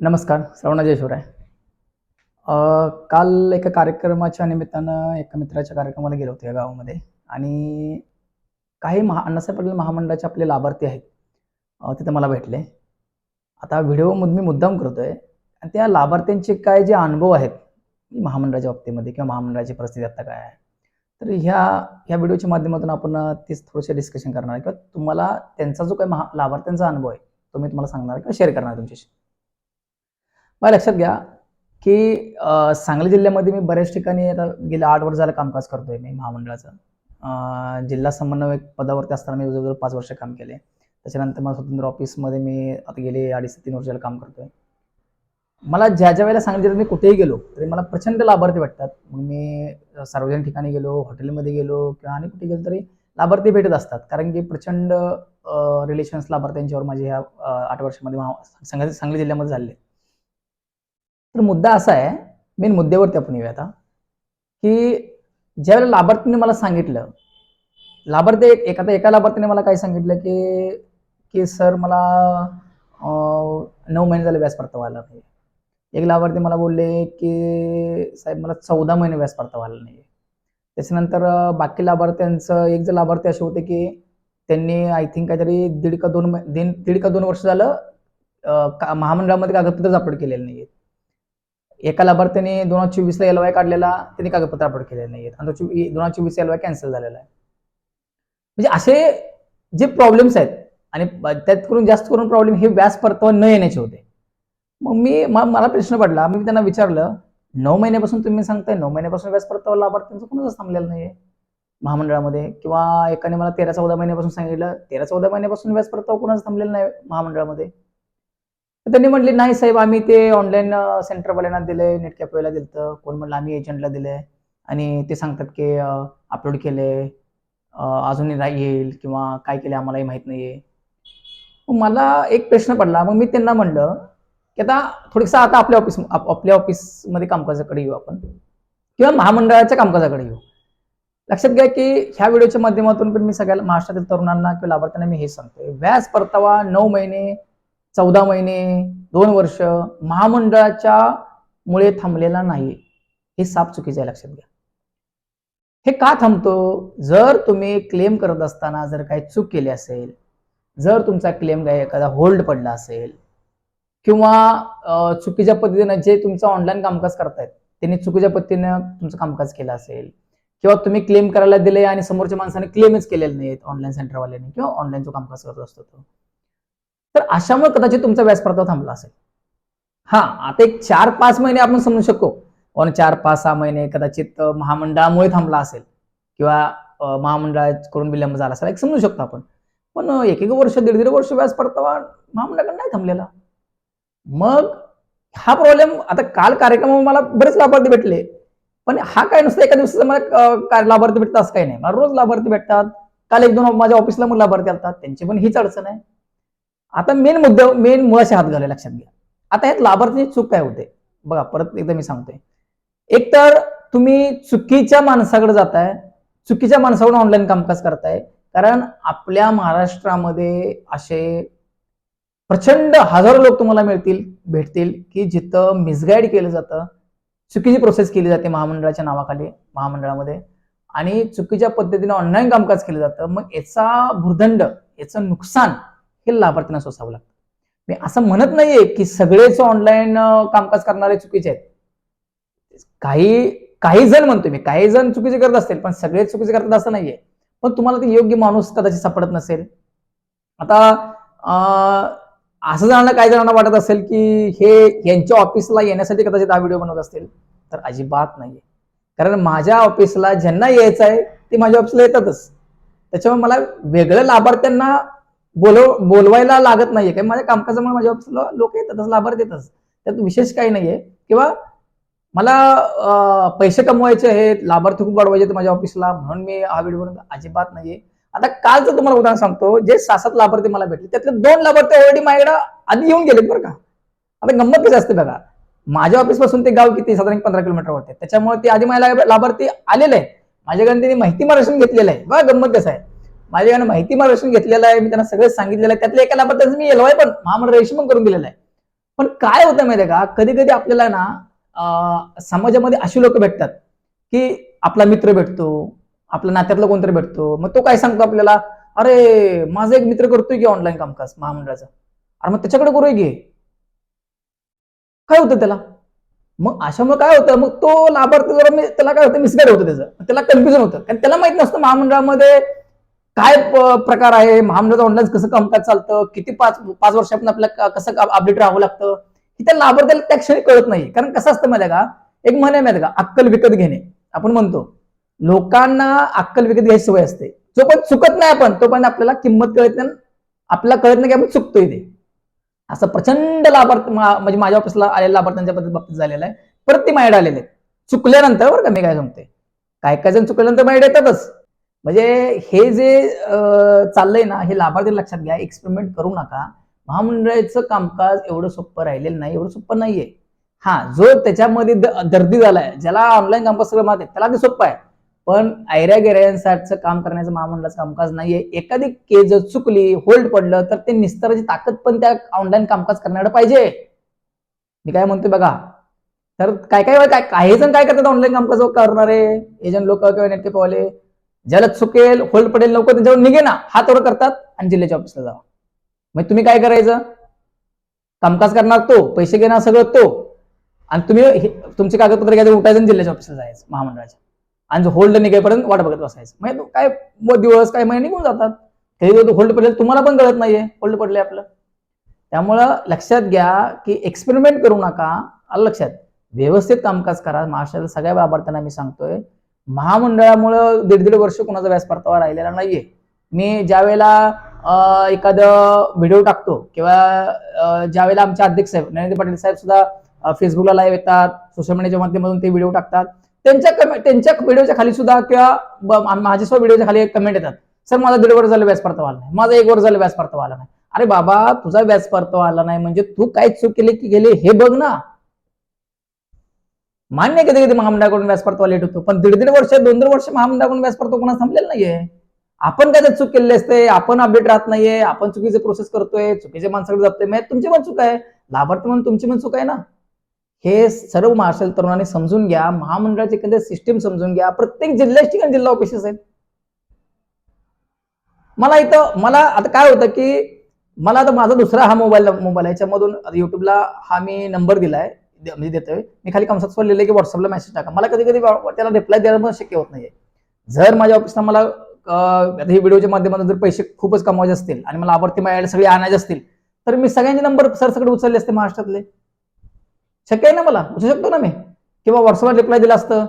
नमस्कार, श्रवणा जयशिवराय. काल एका कार्यक्रमाच्या निमित्तानं एका मित्राच्या कार्यक्रमाला गेलो होतो या गावामध्ये आणि काही अण्णासाहेब पाटील महामंडळाचे आपले लाभार्थी आहेत. तिथे मला भेटले. आता व्हिडिओ मी मुद्दाम करतोय आणि त्या लाभार्थ्यांचे काय जे अनुभव आहेत महामंडळाच्या बाबतीमध्ये किंवा महामंडळाची परिस्थिती आता काय आहे. तर ह्या व्हिडिओच्या माध्यमातून आपण तेच थोडंसं डिस्कशन करणार आहे किंवा तुम्हाला त्यांचा जो काही लाभार्थ्यांचा अनुभव आहे तो मी तुम्हाला सांगणार किंवा शेअर करणार तुमच्याशी. मला लक्षात घ्या की सांगली जिल्ह्यामध्ये मी बऱ्याच ठिकाणी आता गेल्या 8 वर्ष झालं कामकाज करतोय मी महामंडळाचं. जिल्हा समन्वयक पदावरती असताना मी जवळजवळ 5 वर्ष काम केले. त्याच्यानंतर मला स्वतंत्र ऑफिसमध्ये मी आता गेले 2.5 ते 3 वर्ष झालं काम करतोय. मला ज्या वेळेला सांगली जिल्ह्यात मी कुठेही गेलो तरी मला प्रचंड लाभार्थी भेटतात. मग मी सार्वजनिक ठिकाणी गेलो, हॉटेलमध्ये गेलो किंवा आणि कुठे गेलो तरी लाभार्थी भेटत असतात. कारण की प्रचंड रिलेशन्स लाभार्थ्यांच्यावर माझे ह्या 8 वर्षामध्ये सांगली जिल्ह्यामध्ये झाले. तर मुद्दा असा आहे, मेन मुद्द्यावरती आपण येऊया आता, की ज्यावेळेला लाभार्थीने मला सांगितलं, एका लाभार्थीने मला काय सांगितलं की सर मला 9 महिने झाले व्याज परतावा आला नाही. एक लाभार्थी मला बोलले की साहेब मला 14 महिने व्याज परतावा आला नाही. त्याच्यानंतर बाकी लाभार्थ्यांचं एक जर लाभार्थी असे होते की त्यांनी आय थिंक काहीतरी दीड का 2 वर्ष झालं महामंडळामध्ये कागदपत्र अपलोड केलेले नाहीये. एका लाभार्थ्याने 2024 ला LY काढलेला, त्यांनी कागदपत्र अपलोड केलेले नाहीयेत आणि 2024 LY कॅन्सल झालेला आहे. म्हणजे असे जे प्रॉब्लेम्स आहेत आणि त्यात जास्त करून प्रॉब्लेम हे व्याज परतावा न येण्याचे होते. मग मला प्रश्न पडला, मी त्यांना विचारलं 9 महिन्यापासून तुम्ही सांगताय, 9 महिन्यापासून व्याज परतावा लाभार्थ्यांचं कोणाच थांबलेलं नाहीये महामंडळामध्ये, किंवा एकाने मला 13-14 महिन्यापासून सांगितलं 13-14 महिन्यापासून व्याज परतावा कोणाच थांबलेलं नाही महामंडळामध्ये. तर त्यांनी म्हटले नाही साहेब आम्ही ते ऑनलाईन सेंटरवाल्यांना दिले, नेट कॅफेला दिलं, कोण म्हणलं आम्ही एजंटला दिले आणि ते सांगतात की अपलोड केले, अजूनही येईल किंवा काय केले आम्हालाही माहित नाहीये. मला एक प्रश्न पडला. मग मी त्यांना म्हणलं की आता थोडंसं आता आपल्या ऑफिसमध्ये कामकाजाकडे येऊ आपण किंवा महामंडळाच्या कामकाजाकडे येऊ. लक्षात घ्या की ह्या व्हिडिओच्या माध्यमातून पण मी सगळ्या महाराष्ट्रातील तरुणांना किंवा लाभार्थ्यांना मी हे सांगतोय, व्याज परतावा 9 महिने 14 महिने 2 वर्ष महामंडळाच्या मुळे थांबलेला नाही. हे साफ चुकीचं आहे, लक्षात घ्या. हे का थांबतो? जर तुम्ही क्लेम करत असताना जर काही चूक केली असेल, जर तुमचा क्लेम एखादा होल्ड पडला असेल किंवा चुकीच्या पद्धतीने जे तुमचं ऑनलाईन कामकाज करतायत त्यांनी चुकीच्या पद्धतीने तुमचं कामकाज केलं असेल किंवा तुम्ही क्लेम करायला दिले आणि समोरच्या माणसाने क्लेमच केलेले नाहीत ऑनलाईन सेंटरवाल्याने किंवा ऑनलाईन जो कामकाज करत असतो तो, तर अशामुळे कदाचित तुमचा व्याज परतावा थांबला असेल. आता एक 4-5 महिने आपण समजू शकतो, पण 4-5-6 महिने कदाचित महामंडळामुळे थांबला असेल किंवा महामंडळाकडून विलंब झाला असेल, एक समजू शकतो आपण. पण 1-1 वर्ष 1.5 वर्ष व्याज परतावा महामंडळाकडे नाही थांबलेला. मग हा प्रॉब्लेम आता काल कार्यक्रमामध्ये मला बरेच लाभार्थी भेटले, पण हा काय नुसतं एका दिवसाचा मला लाभार्थी भेटतात असं काही नाही. मला रोज लाभार्थी भेटतात. काल 1-2 माझ्या ऑफिसला मग लाभार्थी आलतात, त्यांची पण हीच अडचण आहे. आता मेन मुळाशी हात घालायला, लक्षात घ्या. आता ह्यात लाभार्थीची चूक काय होते बघा, परत एकदा मी सांगतोय. एक तर तुम्ही चुकीच्या माणसाकडे जाताय, चुकीच्या माणसाकडून ऑनलाईन कामकाज करताय. कारण आपल्या महाराष्ट्रामध्ये असे प्रचंड हजारो लोक तुम्हाला भेटतील की जिथं मिसगाईड केलं जातं, चुकीची प्रोसेस केली जाते महामंडळाच्या नावाखाली महामंडळामध्ये आणि चुकीच्या पद्धतीने ऑनलाईन कामकाज केलं जातं. मग याचा भूर्दंड, याचं नुकसान हे लाभार्थ्यांना सोसावं लागतं. मी असं म्हणत नाहीये की सगळेच ऑनलाईन कामकाज करणारे चुकीचे आहेत. काही जण म्हणतोय मी, काही जण चुकीचे करत असतील, पण सगळेच चुकीचे करतात असं नाहीये. पण तुम्हाला ते योग्य माणूस कदाचित सापडत नसेल. आता असं काही जणांना वाटत असेल की हे यांच्या ऑफिसला येण्यासाठी कदाचित हा व्हिडिओ बनवत असतील, तर अजिबात नाहीये. कारण माझ्या ऑफिसला ज्यांना यायचं आहे ते माझ्या ऑफिसला येतातच. त्याच्यामुळे मला वेगळ्या लाभार्थ्यांना बोलवायला लागत नाहीये, कारण माझ्या कामकाजामुळे माझ्या ऑफिसला लोक येतातच, लाभार्थी येतात. त्यात विशेष काही नाहीये. किंवा मला पैसे कमवायचे आहेत, लाभार्थी खूप वाढवायचे आहेत माझ्या ऑफिसला म्हणून मी हा व्हिडिओ बनवतो, अजिबात नाहीये. आता कालचं तुम्हाला उदाहरण सांगतो, जे 6-7 लाभार्थी मला भेटले त्यातले 2 लाभार्थी ऑलरेडी माझ्याकडे आधी येऊन गेलेत बरं का. आता गंमत कशी असते बघा, माझ्या ऑफिस पासून ते गाव किती साधारण 15 किलोमीटरवरती, त्याच्यामुळे ते आधी मला लाभार्थी आलेले आहे. माझ्याकडे त्यांनी माहिती मार्गदर्शन घेतलेलं आहे. बघा गंमत कसं आहे, माझ्याकडे माहिती मार्गदर्शन घेतलेलं आहे, मी त्यांना सगळं सांगितलेलं आहे. त्यातल्या एका लाभार्थ्याचं मी LY पण महामंडळ रजिस्ट्रेशन पण करून दिलेलं आहे. पण काय होतं माहितीये का, कधी कधी आपल्याला ना समाजामध्ये अशी लोक भेटतात की आपला मित्र भेटतो, आपल्या नात्यातला कोणतरी भेटतो, मग तो काय सांगतो आपल्याला, अरे माझा एक मित्र करतोय की ऑनलाईन कामकाज महामंडळाचं, अरे मग त्याच्याकडे करूया की. काय होतं त्याला, मग अशामुळे काय होतं, मग तो लाभार्थी जरा त्याला काय होतं, मिसगाईड होतं, त्याला कन्फ्युजन होतं, कारण त्याला माहित नसतं महामंडळामध्ये काय प्रकार आहे, महामंडळाचं ऑनलाईन कसं कामकाज चालतं, किती 5 वर्षापर्यंत आपल्याला कसं अपडेट राहावं लागतं, की त्या लाभार्थ्याला त्या क्षणी कळत नाही. कारण कसं असतं माहिती का, एक म्हण आहे माहिती का, अक्कल विकत घेणे. आपण म्हणतो लोकांना अक्कल विकत घ्यायची सवय असते, जो पण चुकत नाही आपण तो पण आपल्याला किंमत कळत नाही, आपल्याला कळत नाही की आपण चुकतोय ते. असं प्रचंड लाभार्थी म्हणजे माझ्या ऑफिसला आलेल्या लाभार्थ्यांच्या बाबतीत झालेलं आहे. परत ती माझ्याकडे आलेले चुकल्यानंतर, बरं का, मी काय सांगते, काय काय जण चुकल्यानंतर माझ्याकडे येतातच. म्हणजे हे जे चाललंय ना, हे लाभार्थी लक्षात घ्या, एक्सपेरिमेंट करू नका. महामंडळाचं कामकाज एवढं सोपं राहिलेलं नाही, एवढं सोपं नाहीये. हा, जो त्याच्यामध्ये दर्दी झालाय, ज्याला ऑनलाईन कामकाज सगळं माहिती आहे, त्याला ते सोपं आहे. पण ऐऱ्या गिऱ्यांसारखं काम करण्याचं महामंडळाचं कामकाज नाहीये. एखादी केस जर चुकली, होल्ड पडलं, तर ते निस्ताराची ताकद पण त्या ऑनलाईन कामकाज करण्याकडे पाहिजे. मी काय म्हणतोय बघा, तर काही जण काय करतात, ऑनलाईन कामकाज करणारे एजंट लोक किंवा नेटकेपवाले, ज्याला चुकेल, होल्ड पडेल, लवकर त्यांच्यावर निघे ना, हात वर करतात आणि जिल्ह्याच्या ऑफिसला जावा. मग तुम्ही काय करायचं, कामकाज करणार तो, पैसे घेणार सगळं तो, आणि तुम्ही तुमचे कागदपत्र घ्यायचं, उठायचं आणि जिल्ह्याच्या ऑफिसला जायचं महामंडळाच्या, आणि होल्ड निघेपर्यंत वाट बघत बसायचं. म्हणजे काय दिवस, काय महिने निघून जातात, काही होल्ड पडले तुम्हाला पण कळत नाहीये होल्ड पडले आपलं. त्यामुळं लक्षात घ्या की एक्सपेरिमेंट करू नका. आलं लक्षात, व्यवस्थित कामकाज करा. महाराष्ट्रातील सगळ्या लाभार्थ्यांना मी सांगतोय, महामंडळामुळं 1.5 वर्ष कोणाचा व्याज परतावा राहिलेला नाहीये. मी ज्या वेळेला एखादं व्हिडिओ टाकतो किंवा ज्या वेळेला आमचे अध्यक्ष साहेब नरेंद्र पाटील साहेब सुद्धा फेसबुकला लाईव्ह येतात, सोशल मीडियाच्या माध्यमातून ते व्हिडिओ टाकतात, त्यांच्या व्हिडिओच्या खाली सुद्धा किंवा माझ्या सुद्धा व्हिडिओच्या खाली कमेंट येतात, सर माझा 1.5 वर्ष झालं व्याज परतावा आला नाही, माझा 1 वर्ष झालं व्याज परतावा आला नाही. अरे बाबा, तुझा व्याज परतावा आला नाही म्हणजे तू काय चूक केली की गेले हे बघ ना. मान्य, कधी कधी महामंडळाकडून व्याज परतावा लेट होतो, पण 1.5 वर्ष 2 वर्ष महामंडळाकडून व्याज परतावा कोणा थांबलेला नाहीये. आपण काय चूक केलेली असते, आपण अपडेट राहत नाहीये, आपण चुकीचे प्रोसेस करतोय, चुकीच्या माणसाकडे जातोय, म्हणजे तुमची पण चूक आहे, लाभार्थी म्हणून तुमची पण चूक आहे ना. हे सर्व महाराष्ट्रातील तरुणांनी समजून घ्या, महामंडळाची एकंदर सिस्टीम समजून घ्या. प्रत्येक जिल्ह्याच्या ठिकाणी जिल्हा ऑफिसेस आहेत. मला आता काय होतं की मला आता माझा दुसरा हा मोबाईल याच्यामधून युट्यूबला हा मी नंबर दिलाय, म्हणजे देतोय मी, खाली कमेंट्स वर लिहिलंय की व्हॉट्सअपला मेसेज टाका. मला कधी कधी त्याला रिप्लाय द्यायला पण शक्य होत नाहीये. जर माझ्या ऑफिसला मला हे व्हिडिओच्या माध्यमातून जर पैसे खूपच कमवायचे असतील आणि मला लाभार्थी माझ्याकडे सगळे आणायचे असतील, तर मी सगळ्यांचे नंबर सरसकट उचलले असते महाराष्ट्रातले. शक्य आहे ना, मला उचलू शकतो ना मी, किंवा व्हॉट्सअपला रिप्लाय दिला असतं,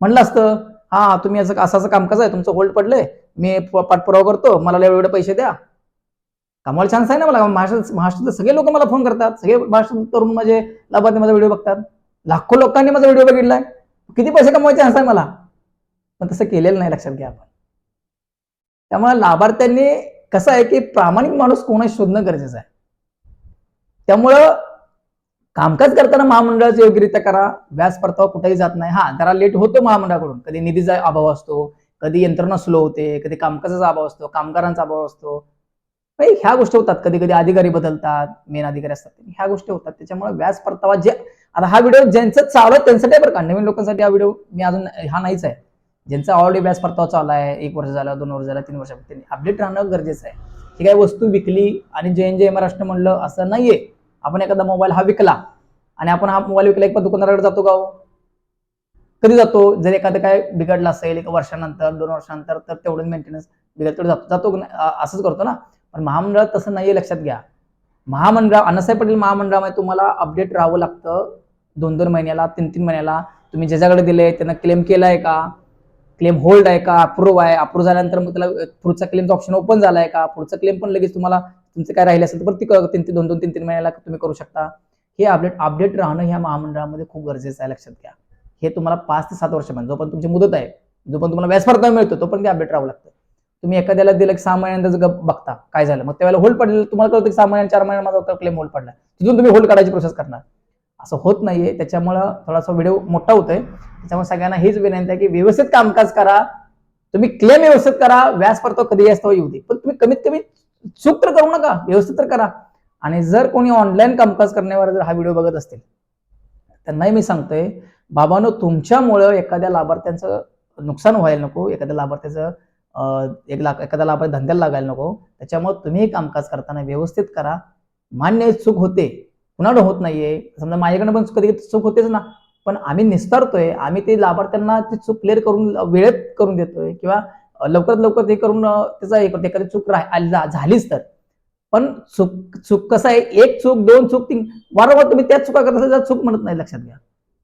म्हणलं असतं, हा तुम्ही असं कामकाज आहे, तुमचं होल्ड पडलंय, मी पाठपुरावा करतो, मला एवढे पैसे द्या. कमाल चान्स आहे ना मला. महाराष्ट्रातले सगळे लोक मला फोन करतात, सगळे महाराष्ट्रात तरुण माझे लाभार्थी माझा व्हिडिओ बघतात, लाखो लोकांनी माझा व्हिडिओ बघितलाय, किती पैसे कमवायचे चान्स आहे मला, पण तसं केलेलं नाही, लक्षात घ्या आपण. त्यामुळे लाभार्थ्यांनी कसं आहे की प्रामाणिक माणूस कोणाशी शोधणं गरजेचं आहे. त्यामुळं कामकाज करताना महामंडळाचं योग्यरित्या करा, व्याज परतावा कुठेही जात नाही. हा, जरा लेट होतो महामंडळाकडून, कधी निधीचा अभाव असतो, कधी यंत्रणा स्लो होते, कधी कामकाजाचा अभाव असतो, कामगारांचा अभाव असतो, ह्या गोष्टी होतात. कधी कधी अधिकारी बदलतात, मेन अधिकारी असतात, ह्या गोष्टी होतात. त्याच्यामुळे व्याज परतावा आता हा व्हिडिओ ज्यांचं चालू आहे त्यांसाठी बरं का, नवीन लोकांसाठी हा व्हिडिओ मी अजून हा नाहीच आहे. ज्यांचा ऑलरेडी व्याज परतावा चालू आहे, 1 वर्ष झाला, 2 वर्ष झाला, 3 वर्ष, त्यांनी अपडेट राहणं गरजेचं आहे. ही काही वस्तू विकली आणि जय महाराष्ट्र म्हणलं असं नाहीये. आपण एखादा मोबाईल हा विकला आणि आपण हा मोबाईल विकला एक दुकानदाराकडे जातो का, कधी जातो? जर एखादं काय बिघडलं असेल 1 वर्षानंतर, 2 वर्षानंतर, तर तेवढं मेंटेनन्स बिघडतो, जातो असंच करतो ना. पण महामंडळात तसं नाहीये, लक्षात घ्या. अण्णासाहेब पाटील महामंडळामध्ये तुम्हाला अपडेट राहावं लागतं 2-2 महिन्याला, 3-3 महिन्याला. तुम्ही ज्याच्याकडे दिले त्यांना क्लेम केलाय का, क्लेम होल्ड आहे का, अप्रूव्ह आहे, अप्रूव्ह झाल्यानंतर मग त्याला पुढचा क्लेमचा ऑप्शन ओपन झालाय का, पुढचा क्लेम पण लगेच तुम्हाला तुमचं काय राहिले असेल तर ती 2-3 महिन्याला तुम्ही करू शकता. हे अपडेट राहणं ह्या महामंडळामध्ये खूप गरजेचं आहे, लक्षात घ्या. हे तुम्हाला 5 ते 7 वर्ष म्हणजे जोपर्यंत तुमची मुदत आहे, जोपर्यंत तुम्हाला व्याज परतावा मिळतो, तोपर्यंत अपडेट राहावं लागतं. तुम्ही एखाद्याला दिलं की 6 महिन्यांचा बघता काय झालं, मग त्यावेळेला होल्ड पडलेलं तुम्हाला कळतं की 6 महिन्या 4 महिन्या माझा क्लेम होल्ड पडला, तिथून तुम्ही होल्ड काढायची प्रोसेस करणार. असं होत नाहीये. त्याच्यामुळं थोडासा व्हिडिओ मोठा होतोय. त्याच्यामुळे सगळ्यांना हेच विनंती आहे की व्यवस्थित कामकाज करा, तुम्ही क्लेम व्यवस्थित करा, व्याज परतावा कधी असतो येऊ दे, पण तुम्ही कमीत कमी चूक तर करू नका, व्यवस्थित तर करा. आणि जर कोणी ऑनलाईन कामकाज करण्यावर जर हा व्हिडिओ बघत असतील त्यांनाही मी सांगतोय, बाबांनो तुमच्यामुळं एखाद्या लाभार्थ्यांचं नुकसान व्हायला नको, एखाद्या लाभार्थ्याचं एखाद्या लाभार्थी धंद्याला लागायला नको. त्याच्यामुळे तुम्ही कामकाज करताना व्यवस्थित करा. मान्य चूक होते, कुणाला होत नाहीये, समजा माझ्याकडनं पण कधी चूक होतेच ना, पण आम्ही निस्तारतोय, आम्ही ते लाभार्थ्यांना ती चूक क्लिअर करून वेळेत करून देतोय किंवा लवकरात लवकर ते करून त्याचा एखादी चूक झालीच तर. पण चूक चूक कसं आहे, एक चूक, दोन चूक, तीन, वारंवार तुम्ही त्याच चुका करत असाल चूक म्हणत नाही, लक्षात घ्या.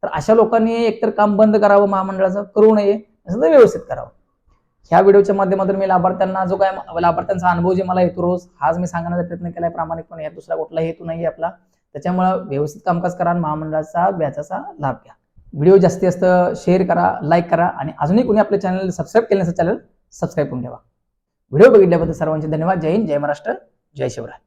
तर अशा लोकांनी एकतर काम बंद करावं, महामंडळाचं करू नये, असं तर व्यवस्थित करावं. ह्या व्हिडिओच्या माध्यमातून मी लाभार्थ्यांना जो काय लाभार्थ्यांचा अनुभव जे मला येतो रोज, हाच मी सांगण्याचा प्रयत्न केलाय प्रामाणिकपणे. यात दुसरा कुठला हेतू नाही आपला. त्याच्यामुळे व्यवस्थित कामकाज करा आणि महामंडळाचा व्याजाचा लाभ घ्या. व्हिडिओ जास्तीत जास्त शेअर करा, लाईक करा आणि अजूनही कोणी आपल्या चॅनल सबस्क्राईब केलं नसेल चॅनल सबस्क्राईब करून ठेवा. व्हिडिओ बघितल्याबद्दल सर्वांचे धन्यवाद. जय हिंद, जय महाराष्ट्र, जय शिवराय.